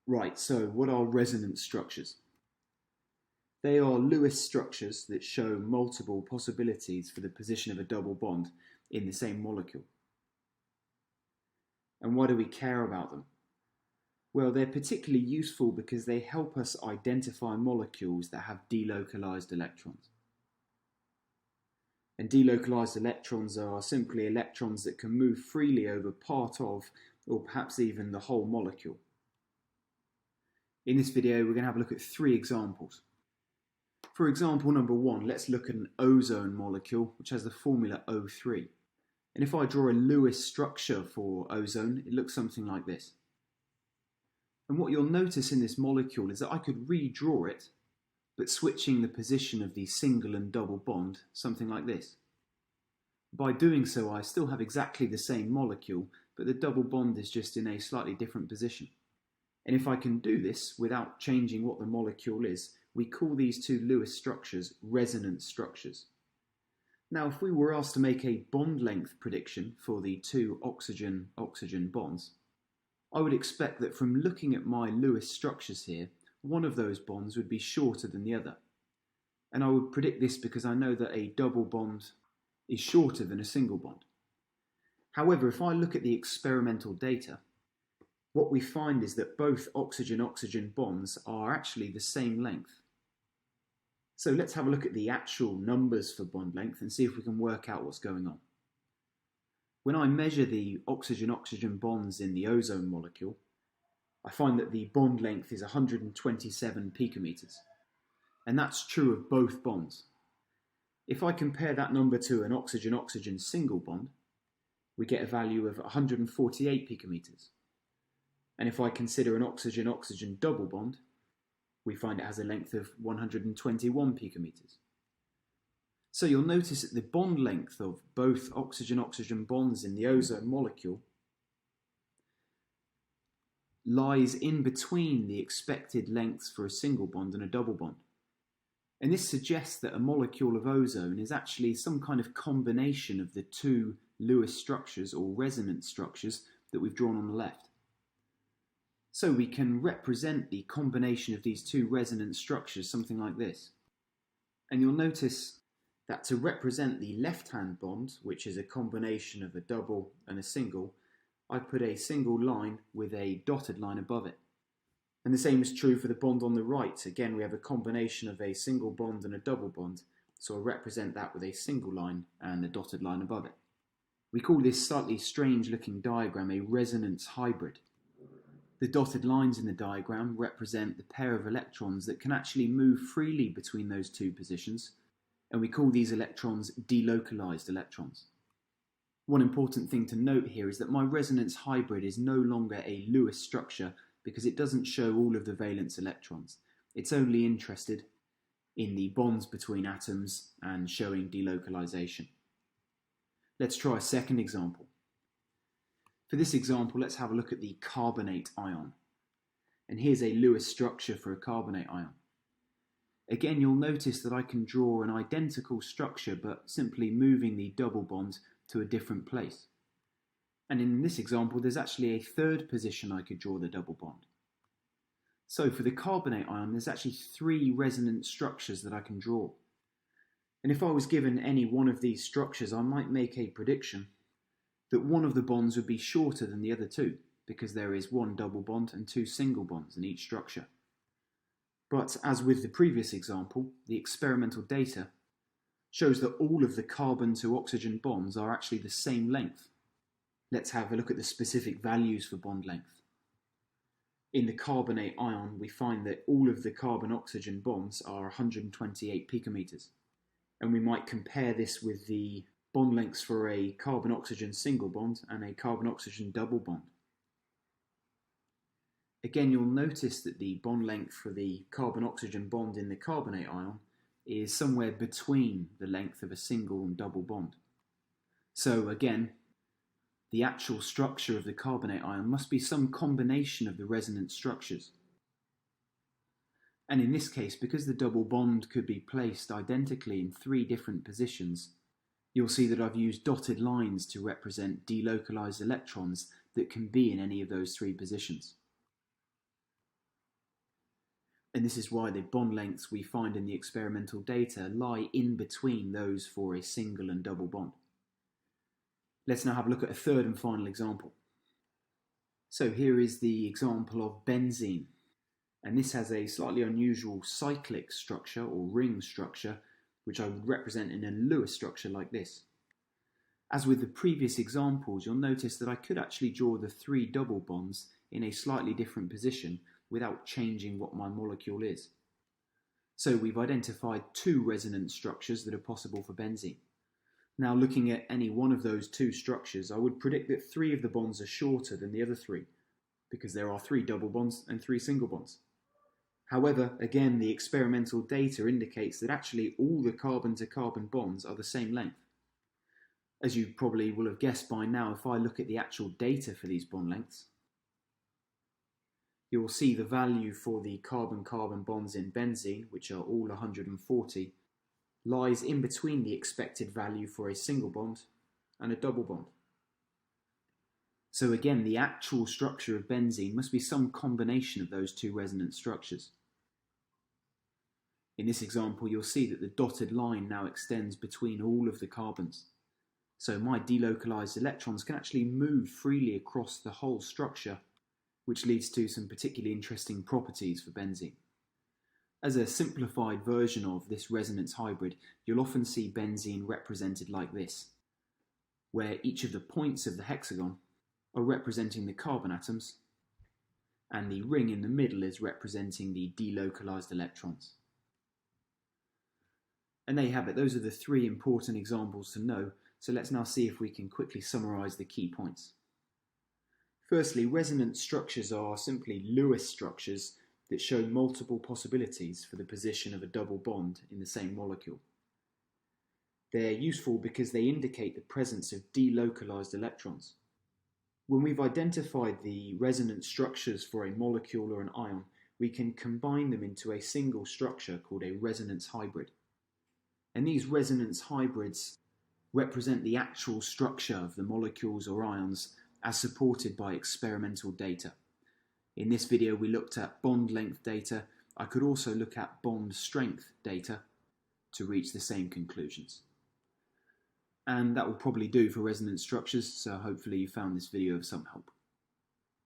Right, so what are resonance structures? They are Lewis structures that show multiple possibilities for the position of a double bond in the same molecule. And why do we care about them? Well, they're particularly useful because they help us identify molecules that have delocalized electrons. And delocalized electrons are simply electrons that can move freely over part of, or perhaps even the whole molecule. In this video, we're going to have a look at three examples. For example number one, let's look at an ozone molecule which has the formula O3. And if I draw a Lewis structure for ozone, it looks something like this. And what you'll notice in this molecule is that I could redraw it, but switching the position of the single and double bond, something like this. By doing so, I still have exactly the same molecule, but the double bond is just in a slightly different position. And if I can do this without changing what the molecule is, we call these two Lewis structures resonance structures. Now, if we were asked to make a bond length prediction for the two oxygen-oxygen bonds, I would expect that from looking at my Lewis structures here, one of those bonds would be shorter than the other. And I would predict this because I know that a double bond is shorter than a single bond. However, if I look at the experimental data, what we find is that both oxygen-oxygen bonds are actually the same length. So let's have a look at the actual numbers for bond length and see if we can work out what's going on. When I measure the oxygen-oxygen bonds in the ozone molecule, I find that the bond length is 127 picometers. And that's true of both bonds. If I compare that number to an oxygen-oxygen single bond, we get a value of 148 picometers. And if I consider an oxygen-oxygen double bond, we find it has a length of 121 picometers. So you'll notice that the bond length of both oxygen-oxygen bonds in the ozone molecule lies in between the expected lengths for a single bond and a double bond. And this suggests that a molecule of ozone is actually some kind of combination of the two Lewis structures or resonance structures that we've drawn on the left. So we can represent the combination of these two resonance structures something like this. And you'll notice that to represent the left-hand bond, which is a combination of a double and a single, I put a single line with a dotted line above it. And the same is true for the bond on the right. Again, we have a combination of a single bond and a double bond, so I'll represent that with a single line and a dotted line above it. We call this slightly strange-looking diagram a resonance hybrid. The dotted lines in the diagram represent the pair of electrons that can actually move freely between those two positions, and we call these electrons delocalized electrons. One important thing to note here is that my resonance hybrid is no longer a Lewis structure because it doesn't show all of the valence electrons. It's only interested in the bonds between atoms and showing delocalization. Let's try a second example. For this example, let's have a look at the carbonate ion. And here's a Lewis structure for a carbonate ion. Again, you'll notice that I can draw an identical structure, but simply moving the double bond to a different place. And in this example, there's actually a third position I could draw the double bond. So for the carbonate ion, there's actually three resonance structures that I can draw. And if I was given any one of these structures, I might make a prediction that one of the bonds would be shorter than the other two, because there is one double bond and two single bonds in each structure. But as with the previous example, the experimental data shows that all of the carbon to oxygen bonds are actually the same length. Let's have a look at the specific values for bond length. In the carbonate ion, we find that all of the carbon-oxygen bonds are 128 picometers. And we might compare this with the bond lengths for a carbon-oxygen single bond and a carbon-oxygen double bond. Again, you'll notice that the bond length for the carbon-oxygen bond in the carbonate ion is somewhere between the length of a single and double bond. So again, the actual structure of the carbonate ion must be some combination of the resonance structures. And in this case, because the double bond could be placed identically in three different positions, you'll see that I've used dotted lines to represent delocalized electrons that can be in any of those three positions. And this is why the bond lengths we find in the experimental data lie in between those for a single and double bond. Let's now have a look at a third and final example. So here is the example of benzene, and this has a slightly unusual cyclic structure or ring structure, which I would represent in a Lewis structure like this. As with the previous examples, you'll notice that I could actually draw the 3 double bonds in a slightly different position without changing what my molecule is. So we've identified 2 resonance structures that are possible for benzene. Now, looking at any one of those 2 structures, I would predict that 3 of the bonds are shorter than the other 3, because there are 3 double bonds and 3 single bonds. However, again, the experimental data indicates that actually all the carbon-to-carbon bonds are the same length. As you probably will have guessed by now, if I look at the actual data for these bond lengths, you will see the value for the carbon-carbon bonds in benzene, which are all 140, lies in between the expected value for a single bond and a double bond. So again, the actual structure of benzene must be some combination of those 2 resonance structures. In this example, you'll see that the dotted line now extends between all of the carbons. So my delocalized electrons can actually move freely across the whole structure, which leads to some particularly interesting properties for benzene. As a simplified version of this resonance hybrid, you'll often see benzene represented like this, where each of the points of the hexagon are representing the carbon atoms, and the ring in the middle is representing the delocalized electrons. And there you have it. Those are the 3 important examples to know, so let's now see if we can quickly summarize the key points. Firstly, resonance structures are simply Lewis structures that show multiple possibilities for the position of a double bond in the same molecule. They're useful because they indicate the presence of delocalized electrons. When we've identified the resonance structures for a molecule or an ion, we can combine them into a single structure called a resonance hybrid. And these resonance hybrids represent the actual structure of the molecules or ions as supported by experimental data. In this video, we looked at bond length data. I could also look at bond strength data to reach the same conclusions. And that will probably do for resonance structures, so hopefully you found this video of some help.